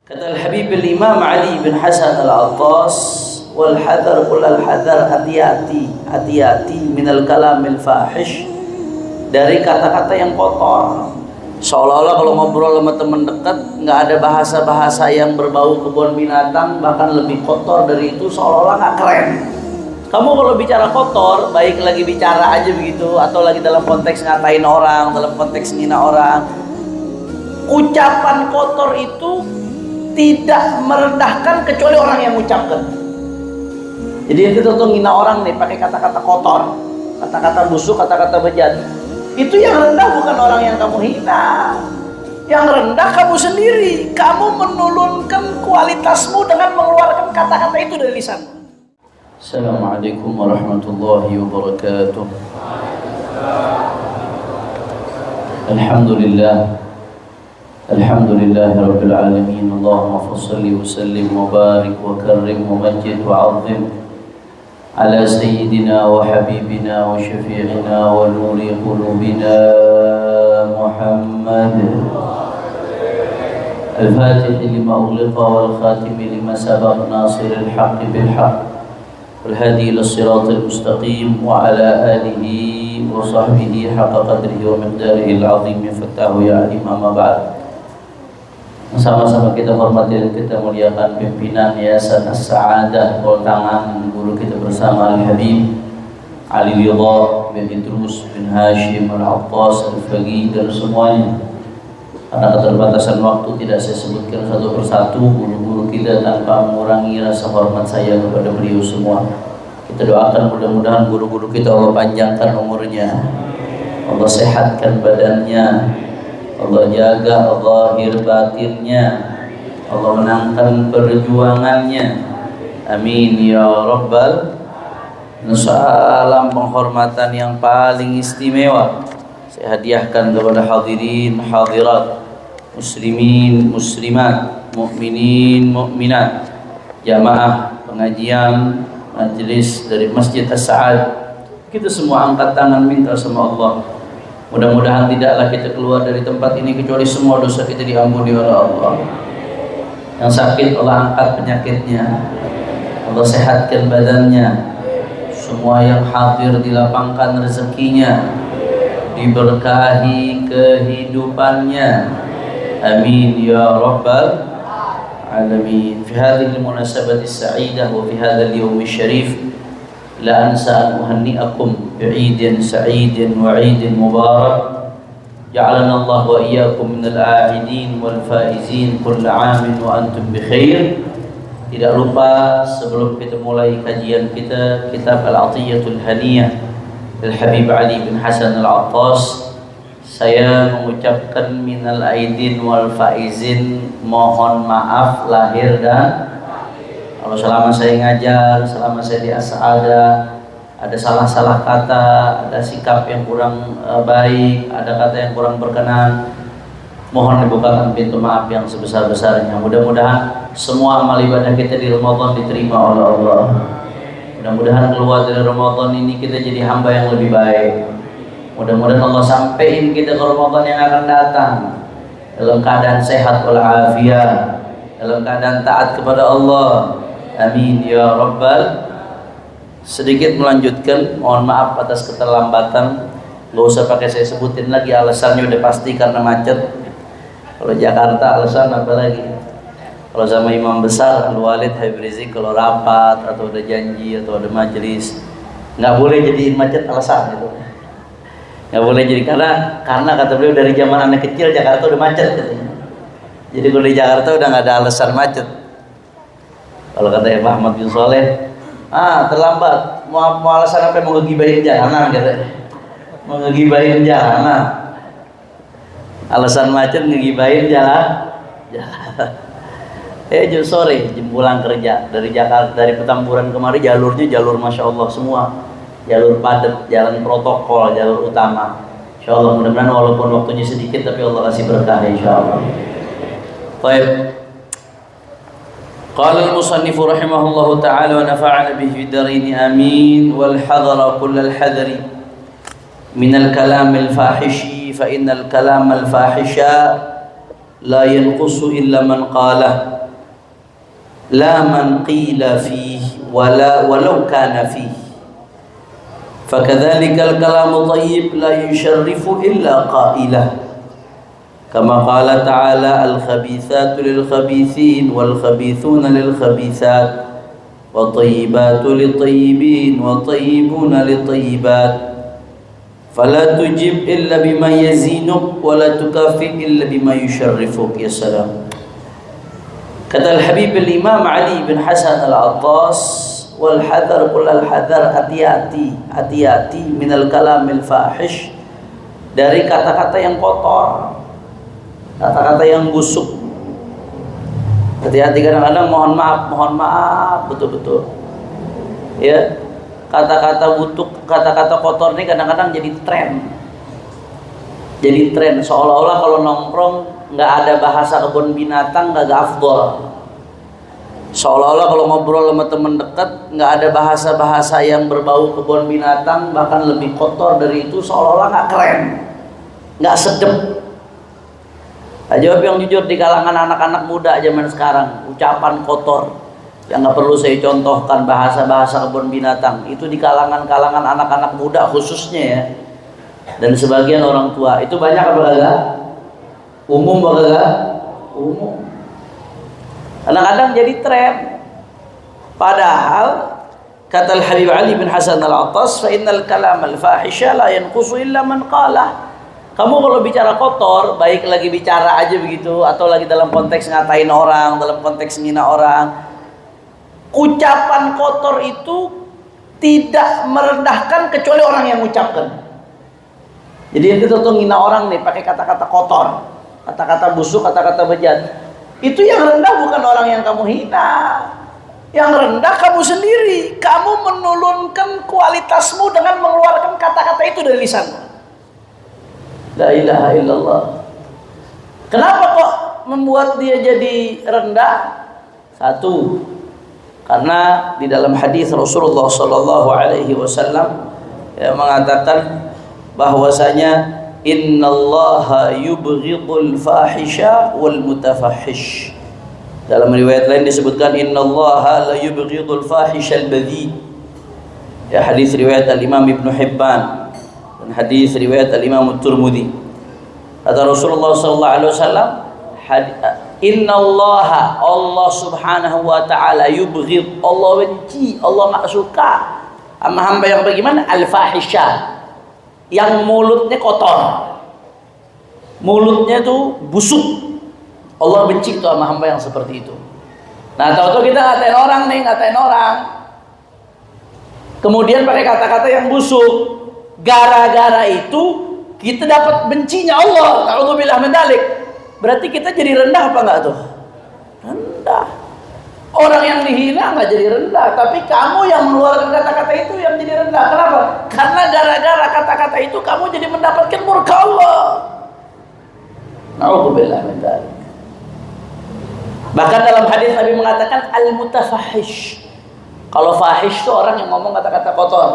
Kata Al-Habib Al-Imam Ali bin Hasan Al-Attas, wal hadar kullal hadar, hati-hati minal kalamil fahish, dari kata-kata yang kotor. Seolah-olah kalau ngobrol sama teman dekat nggak ada bahasa-bahasa yang berbau kebun binatang, bahkan lebih kotor dari itu, seolah-olah nggak keren. Kamu kalau bicara kotor, baik lagi bicara aja begitu, atau lagi dalam konteks ngatain orang, dalam konteks ngina orang, ucapan kotor itu tidak merendahkan kecuali orang yang mengucapkan. Jadi kita tuh ngina orang nih pakai kata-kata kotor, kata-kata busuk, kata-kata bejat. Itu yang rendah bukan orang yang kamu hina. Yang rendah kamu sendiri. Kamu menurunkan kualitasmu dengan mengeluarkan kata-kata itu dari lisanmu. Assalamualaikum warahmatullahi wabarakatuh. Alhamdulillah. Alhamdulillahi Rabbil Alamin. Allahumma fassalli wa sallim wa barik wa karrim wa majid wa azim ala sayyidina wa habibina wa syafi'ina wa nuri qulubina Muhammad al-fatih lima ughliqa wal khatim lima sabaq nasiril haqqi bil haqq wal hadi ila siratal mustaqim wa ala alihi wa sahbihi haqqa qadrihi wa miqdarihi al-azim. Fatahu ya alim, amma ba'd. Sama-sama kita hormati dan kita muliakan pimpinan Yayasan As-Sa'adah, tangan guru kita bersama Al-Habib Ali Ridha bin Idrus bin Hashim Al-Attas Al-Faqih dan semuanya. Karena keterbatasan waktu tidak saya sebutkan satu persatu guru-guru kita tanpa mengurangi rasa hormat saya kepada beliau semua. Kita doakan mudah-mudahan guru-guru kita Allah panjangkan umurnya, Allah sehatkan badannya, Allah jaga zahir batinnya, Allah menangkan perjuangannya. Amin ya rabbal. Salam penghormatan yang paling istimewa saya hadiahkan kepada hadirin hadirat, muslimin muslimat, mukminin mukminat, jamaah pengajian majlis dari Masjid As-Sa'ad. Kita semua angkat tangan minta sama Allah. Mudah-mudahan tidaklah kita keluar dari tempat ini kecuali semua dosa kita diampuni oleh Allah. Yang sakit Allah angkat penyakitnya, Allah sehatkan badannya. Semua yang hadir dilapangkan rezekinya, diberkahi kehidupannya. Amin ya rabbal alamin. Fi hadhihi al-munasabati as-sa'idah wa fi hadha al-yawm asy-syarif لا أنسى أن أهنئكم بعيد سعيد وعيد مبارك جعلنا الله وإياكم من العائدين والفائزين كل عام وأنتم بخير. Tidak lupa sebelum kita mulai kajian kita kitab Al-Athiyatul Haniyah Al-Habib Ali bin Hasan Al-Attas, saya mengucapkan minal aidin wal faizin, mohon maaf lahir dan kalau selama saya ngajar, selama saya di As-Sa'adah, ada salah-salah kata, ada sikap yang kurang baik, ada kata yang kurang berkenan, mohon dibukakan pintu maaf yang sebesar-besarnya. Mudah-mudahan semua amal ibadah kita di Ramadan diterima oleh Allah. Mudah-mudahan keluar dari Ramadan ini kita jadi hamba yang lebih baik. Mudah-mudahan Allah sampaikan kita ke Ramadan yang akan datang dalam keadaan sehat walafiat, dalam keadaan taat kepada Allah. Amin ya rabbal. Sedikit melanjutkan, mohon maaf atas keterlambatan. Gak usah pakai saya sebutin lagi, alasannya udah pasti karena macet. Kalau Jakarta alasan apa lagi? Kalau sama imam besar Al-Walid Habib Rizik, kalau rapat atau ada janji atau ada majelis, nggak boleh jadiin macet alasan gitu. Nggak boleh jadi karena kata beliau dari zaman anak kecil Jakarta udah macet katanya. Jadi kalau di Jakarta udah nggak ada alasan macet. Kalau kata Pak Ahmad bin Soleh, terlambat, mau alasan apa, mau ngegibahin jalanan katanya, mau ngegibahin jalanan, alasan macet ngegibahin jalan. Jam sore, jam pulang kerja dari Jakarta, dari Petamburan kemari jalurnya jalur masya Allah semua, jalur padat, jalan protokol, jalur utama. Insya Allah mudah-mudahan walaupun waktunya sedikit tapi Allah kasih berkah insya Allah. Baik. Qala al-musannif rahimahullahu ta'ala wa nafa'ana bihi fid dharain amin. Wal hadara kullal hadari min al-kalam al-fahishi fa innal kalam al-fahisha la yanqusu illa man qalah la man qila fihi walau kana fihi fakadzalika al-kalamu thayyib la yusharrifu illa qailah kama qala ta'ala al-khabithatu lil-khabithin wal-khabithuna lil-khabithat wa tayyibatu lit-tayyibin wa tayyibuna lit-tayyibat fala tujib illa bima yazinuk wa la tukafi illa bima yusharrifuk. Ya salam. Kata Al-Habib Al-Imam Ali bin Hasan Al-Attas, wal hadar qul al-hadar, hati-hati minal kalamil fahish, dari kata-kata yang kotor, kata-kata yang busuk. Hati-hati, kadang-kadang mohon maaf betul-betul ya, kata-kata butuh, kata-kata kotor ini kadang-kadang jadi tren, seolah-olah kalau nongkrong nggak ada bahasa kebun binatang nggak afdol, seolah-olah kalau ngobrol sama temen dekat nggak ada bahasa-bahasa yang berbau kebun binatang, bahkan lebih kotor dari itu, seolah-olah nggak keren, nggak sedep. Nah, jawab yang jujur, di kalangan anak-anak muda zaman sekarang ucapan kotor yang nggak perlu saya contohkan, bahasa-bahasa kebun binatang itu di kalangan anak-anak muda khususnya ya, dan sebagian orang tua itu banyak apa enggak? Umum apa enggak? Umum. Kadang-kadang jadi tren. Padahal kata Al-Habib Ali bin Hasan Al-Attas, fa innal kalam al-fahisha la yanqusu illa man qalah. Kamu kalau bicara kotor, baik lagi bicara aja begitu atau lagi dalam konteks ngatain orang, dalam konteks menghina orang, ucapan kotor itu tidak merendahkan kecuali orang yang mengucapkan. Jadi kita tuh menghina orang nih pakai kata-kata kotor, kata-kata busuk, kata-kata bejat. Itu yang rendah bukan orang yang kamu hina. Yang rendah kamu sendiri. Kamu menurunkan kualitasmu dengan mengeluarkan kata-kata itu dari lisanmu. La ilaha illallah. Kenapa kok membuat dia jadi rendah? Satu, karena di dalam hadis Rasulullah sallallahu alaihi wasallam yang mengatakan bahwasanya innallaha yubghidul fahisha wal mutafahish. Dalam riwayat lain disebutkan innallaha la yubghidul fahishal badhi. Ya, hadis riwayat Al-Imam Ibnu Hibban dan hadis riwayat Al-Imam At-Tirmidzi. Kata Rasulullah sallallahu alaihi wasallam, innallaha, Allah subhanahu wa ta'ala, yubghid, Allah benci, Allah enggak suka sama hamba yang bagaimana? Al-fahisha, yang mulutnya kotor, mulutnya tuh busuk. Allah benci tuh sama hamba yang seperti itu. Nah, tahu-tahu kita ngatain orang, kemudian pakai kata-kata yang busuk. Gara-gara itu kita dapat bencinya Allah. Na'udzubillah min dzalik. Berarti kita jadi rendah apa enggak tuh? Rendah. Orang yang dihina nggak jadi rendah, tapi kamu yang mengeluarkan kata-kata itu yang jadi rendah. Kenapa? Karena gara-gara kata-kata itu kamu jadi mendapatkan murka Allah. Na'udzubillah min dzalik. Bahkan dalam hadis Nabi mengatakan al-mutafahish. Kalau fahish itu orang yang ngomong kata-kata kotor.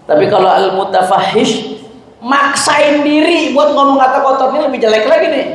Tapi kalau al-mutafahish maksain diri buat ngomong kata kotor, ini lebih jelek lagi nih.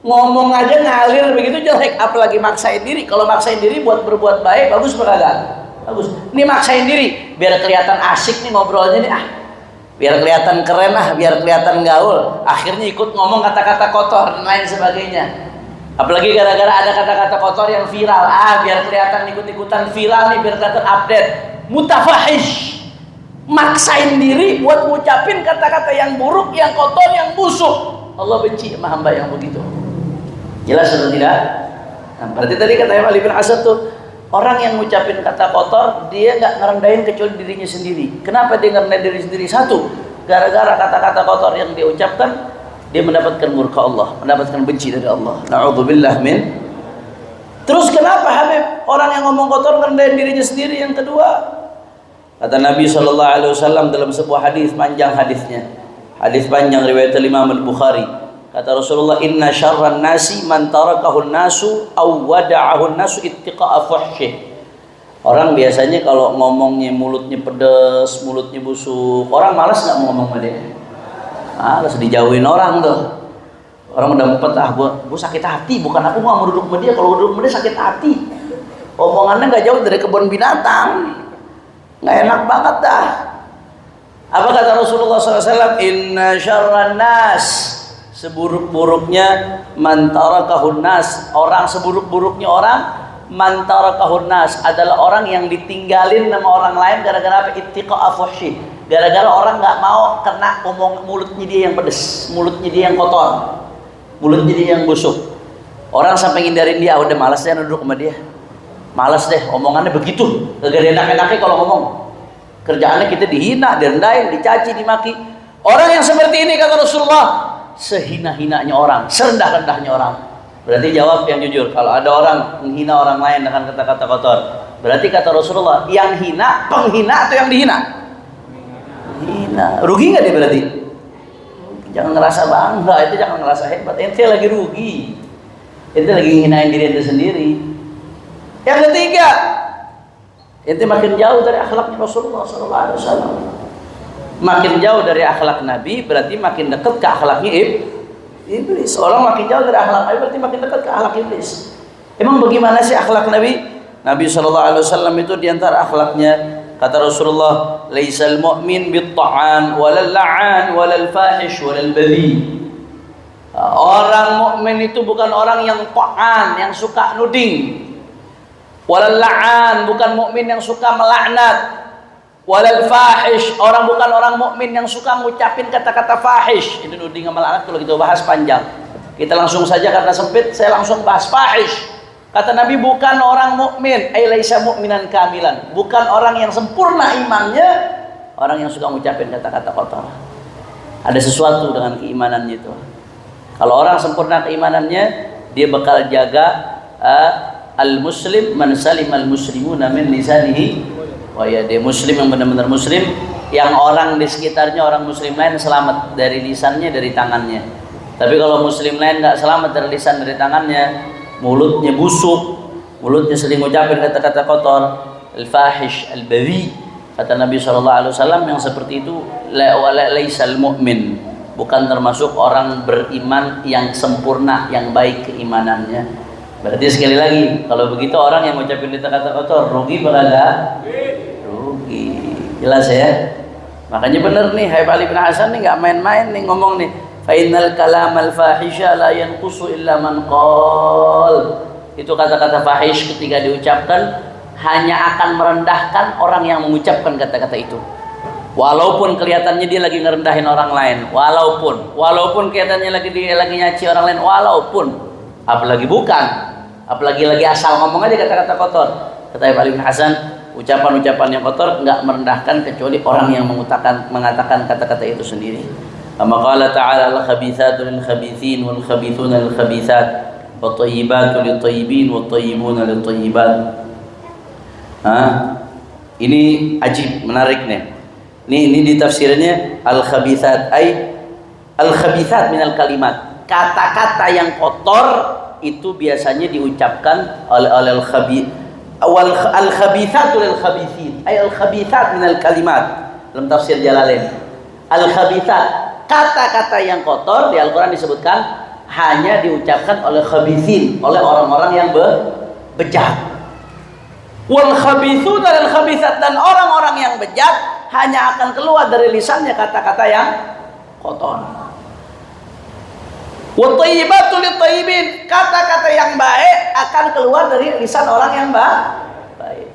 Ngomong aja ngalir begitu jelek, apalagi maksain diri. Kalau maksain diri buat berbuat baik, bagus apa enggak? Bagus. Ini maksain diri biar kelihatan asik nih ngobrolnya nih, biar kelihatan keren, biar kelihatan gaul. Akhirnya ikut ngomong kata-kata kotor dan lain sebagainya. Apalagi gara-gara ada kata-kata kotor yang viral, biar kelihatan ikut-ikutan viral nih, biar kelihatan update. Mutafahish, maksain diri buat ngucapin kata-kata yang buruk, yang kotor, yang busuk. Allah benci sama hamba yang begitu. Jelas atau tidak? Nah, berarti tadi kata Ali bin Hasan tuh, orang yang ngucapin kata kotor, dia nggak ngerendahin kecuali dirinya sendiri. Kenapa dia ngerendahin diri sendiri? Satu, gara-gara kata-kata kotor yang dia ucapkan, dia mendapatkan murka Allah, mendapatkan benci dari Allah. Na'udzubillah min. Terus kenapa Habib orang yang ngomong kotor ngerendahin dirinya sendiri? Yang kedua, kata Nabi SAW dalam sebuah hadis, panjang hadisnya, hadis panjang riwayat Imam Al-Bukhari. Kata Rasulullah, inna syarran nasi man tarakahun nasu aw wada'ahun nasu ittiqa'a fuhsyih. Orang biasanya kalau ngomongnya mulutnya pedes, mulutnya busuk, orang malas nggak mau ngomong sama dia. Malas, dijauhin orang tuh. Orang udah mumpet, gue sakit hati, bukan aku mau duduk sama dia. Kalau duduk sama dia sakit hati. Omongannya nggak jauh dari kebun binatang, nggak enak banget dah. Apa kata Rasulullah SAW? Inna syarran nas, seburuk-buruknya man tarakahun nas, orang seburuk-buruknya orang man tarakahun nas adalah orang yang ditinggalin sama orang lain gara-gara apa? Ittiqa'a fuhsyi, gara-gara orang nggak mau kena omong mulutnya dia yang pedes, mulutnya dia yang kotor, mulutnya dia yang busuk. Orang sampai ngindarin dia, udah malas deh duduk sama dia, malas deh omongannya begitu, gak enak-enaknya kalau ngomong. Kerjaannya kita dihina, direndahin, dicaci, dimaki. Orang yang seperti ini kata Rasulullah, sehina-hinanya orang, serendah-rendahnya orang. Berarti jawab yang jujur. Kalau ada orang menghina orang lain dengan kata-kata kotor, berarti kata Rasulullah, yang hina, penghina atau yang dihina? Hina. Rugi nggak dia berarti? Jangan ngerasa bangga, itu jangan ngerasa hebat. Ente lagi rugi. Ente lagi hinain diri ente sendiri. Yang ketiga, ente makin jauh dari akhlaknya Rasulullah SAW. Makin jauh dari akhlak Nabi berarti makin dekat ke akhlaknya iblis. Orang makin jauh dari akhlak Nabi berarti makin dekat ke akhlak iblis. Emang bagaimana sih akhlak Nabi? Nabi SAW itu diantara akhlaknya, kata Rasulullah, laisal mu'min bit-ta'an walal la'an walal fahish walal badhi. Orang mukmin itu bukan orang yang ta'an, yang suka nuding. Walal la'an, bukan mukmin yang suka melaknat. Walal fahish, bukan orang mukmin yang suka ngucapin kata-kata fahish. Ini nuding sama laknat kalau kita bahas panjang. Kita langsung saja karena sempit, saya langsung bahas fahish. Kata Nabi, bukan orang mukmin, ay laisa mu'minan kamilan. Bukan orang yang sempurna imannya, orang yang suka ngucapin kata-kata kotor. Ada sesuatu dengan keimanannya itu. Kalau orang sempurna keimanannya, dia bakal jaga al-muslim man salimal muslimuna min lisanihi wa yadihi. Muslim yang benar-benar muslim, yang orang di sekitarnya, orang muslim lain selamat dari lisannya, dari tangannya. Tapi kalau muslim lain nggak selamat dari lisan, dari tangannya, mulutnya busuk, mulutnya sering ngucapin kata-kata kotor, al-fahish, al-badhi. Kata Nabi SAW, yang seperti itu laisal mu'min, bukan termasuk orang beriman yang sempurna, yang baik keimanannya. Berarti sekali lagi, kalau begitu orang yang ngucapin kata-kata kotor rugi berada? Rugi. Jelas ya? Makanya benar nih, Habib Ali bin Hasan nih nggak main-main nih ngomong nih. Fa innal kalamal fahisha la yanqusu illa man qal. Itu kata-kata fahish ketika diucapkan hanya akan merendahkan orang yang mengucapkan kata-kata itu. Walaupun kelihatannya dia lagi ngerendahin orang lain, walaupun kelihatannya dia lagi nyaci orang lain, walaupun, apalagi bukan. Apalagi lagi asal ngomong aja kata-kata kotor. Kata Habib Ali bin Hasan, ucapan-ucapan yang kotor enggak merendahkan kecuali orang yang mengatakan kata-kata itu sendiri. Kama qala ta'ala al-khabithatu lil-khabithin wal-khabithuna lil-khabithat wat-thayyibatu lit-thayyibin wat-thayyibuna lit-thayyibat. Ini ajib, menarik nih. Ini di tafsirnya al-khabithat ay al-khabithat minal kalimat. Kata-kata yang kotor itu biasanya diucapkan oleh al-khabithatu lil-khabithin ay al-khabithat minal kalimat. Dalam tafsir Jalalain, al-khabithat, kata-kata yang kotor di Al-Quran disebutkan hanya diucapkan oleh khabithin, oleh orang-orang yang bejat. Wal khabithuna lil khabithat, dan orang-orang yang bejat hanya akan keluar dari lisannya kata-kata yang kotor. Wa thayyibatu lit thayyibin, kata-kata yang baik akan keluar dari lisan orang yang baik.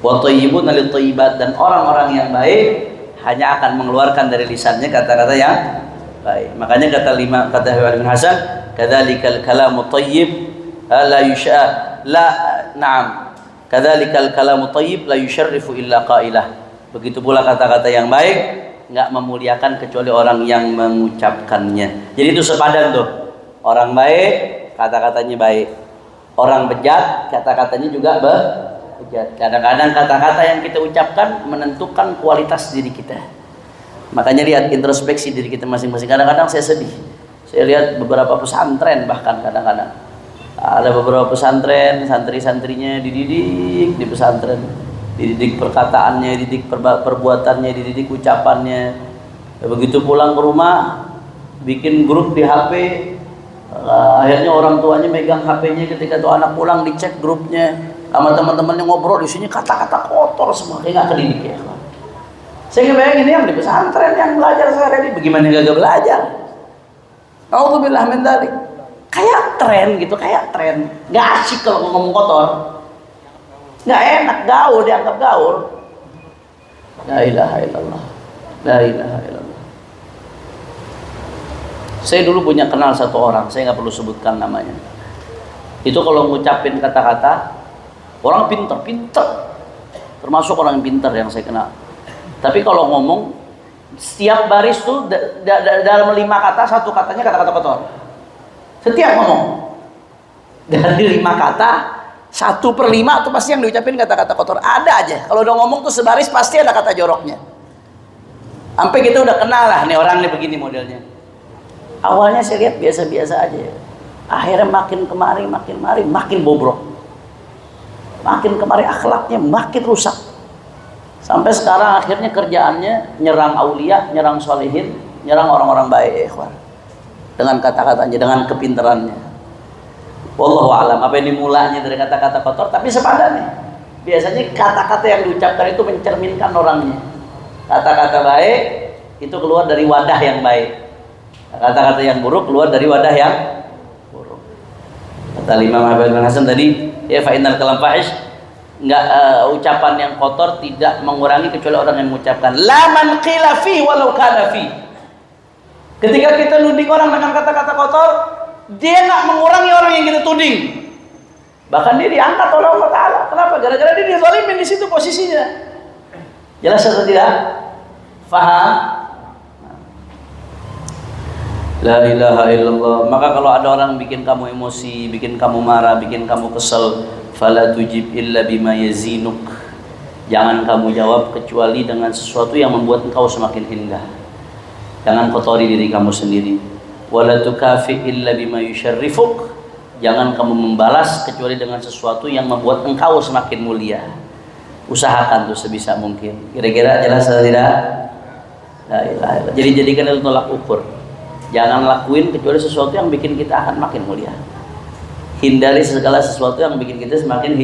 Wa thayyibuna lit thayyibat, dan orang-orang yang baik hanya akan mengeluarkan dari lisannya kata-kata yang baik. Makanya kata Habib bin Hasan, kadzalikal kalamu thayyib la yusha la na'am kadzalikal kalamu thayyib la yusyarrifu illa qailah. Begitu pula kata-kata yang baik nggak memuliakan kecuali orang yang mengucapkannya. Jadi itu sepadan tuh. Orang baik, kata-katanya baik. Orang bejat, kata-katanya juga bejat. Kadang-kadang kata-kata yang kita ucapkan menentukan kualitas diri kita. Makanya lihat introspeksi diri kita masing-masing. Kadang-kadang saya sedih. Saya lihat beberapa pesantren, bahkan kadang-kadang ada beberapa pesantren, santri-santrinya dididik di pesantren, dididik perkataannya, dididik perbuatannya, dididik ucapannya. Begitu pulang ke rumah, bikin grup di HP, Akhirnya orang tuanya megang HP-nya ketika tuh anak pulang, dicek grupnya sama teman-temannya, ngobrol di sini kata-kata kotor semua, kayak nggak kedidik ya. Saya ngebayangin yang di pesantren yang belajar sehari-hari bagaimana gak belajar. Alhamdulillah min dzalik. Kayak tren gitu, kayak tren. Nggak asik kalau ngomong kotor. Nggak enak, gaul, dianggap gaul. La ilaha illallah. La ilaha illallah. Saya dulu punya kenal satu orang, saya nggak perlu sebutkan namanya. Itu kalau ngucapin kata-kata, orang pinter, termasuk orang pinter yang saya kenal. Tapi kalau ngomong, setiap baris tuh dalam 5 kata, satu katanya kata-kata kotor. Setiap ngomong, dari 5 kata, 1/5 tuh pasti yang diucapin kata-kata kotor. Ada aja, kalau udah ngomong tuh sebaris pasti ada kata joroknya. Sampai kita udah kenal lah, nih orang nih begini modelnya. Awalnya saya lihat biasa-biasa aja. Akhirnya makin kemari, makin bobrok. Makin kemari akhlaknya makin rusak. Sampai sekarang akhirnya kerjaannya nyerang aulia, nyerang solehin, nyerang orang-orang baik, ikhwan. Dengan kata-katanya, dengan kepinterannya. Wallahu a'lam. Apa yang dimulanya dari kata-kata kotor, tapi sepadan nih. Biasanya kata-kata yang diucapkan itu mencerminkan orangnya. Kata-kata baik itu keluar dari wadah yang baik. Kata-kata yang buruk keluar dari wadah yang buruk. Kata Imam Habib bin Hasan tadi, ya fa innal kalam fahish, enggak ucapan yang kotor tidak mengurangi kecuali orang yang mengucapkan. La man qila fi walau kana fi. Ketika kita nuding orang dengan kata-kata kotor, dia enggak mengurangi orang yang kita tuding. Bahkan dia diangkat oleh Allah Ta'ala. Kenapa? Gara-gara dia dizalimin di situ posisinya. Jelas atau tidak? Faham? La ilaha illallah. Maka kalau ada orang bikin kamu emosi, bikin kamu marah, bikin kamu kesel, fala tujib illa bima yazinuk. Jangan kamu jawab kecuali dengan sesuatu yang membuat engkau semakin indah. Jangan kotori diri kamu sendiri. Wala tukafi illa bima yusyarrifuk. Jangan kamu membalas kecuali dengan sesuatu yang membuat engkau semakin mulia. Usahakan tuh sebisa mungkin. Kira-kira jelas atau tidak? La ilaha illallah. Jadi jadikan itu tolak ukur. Jangan lakuin kecuali sesuatu yang bikin kita akan makin mulia. Hindari segala sesuatu yang bikin kita semakin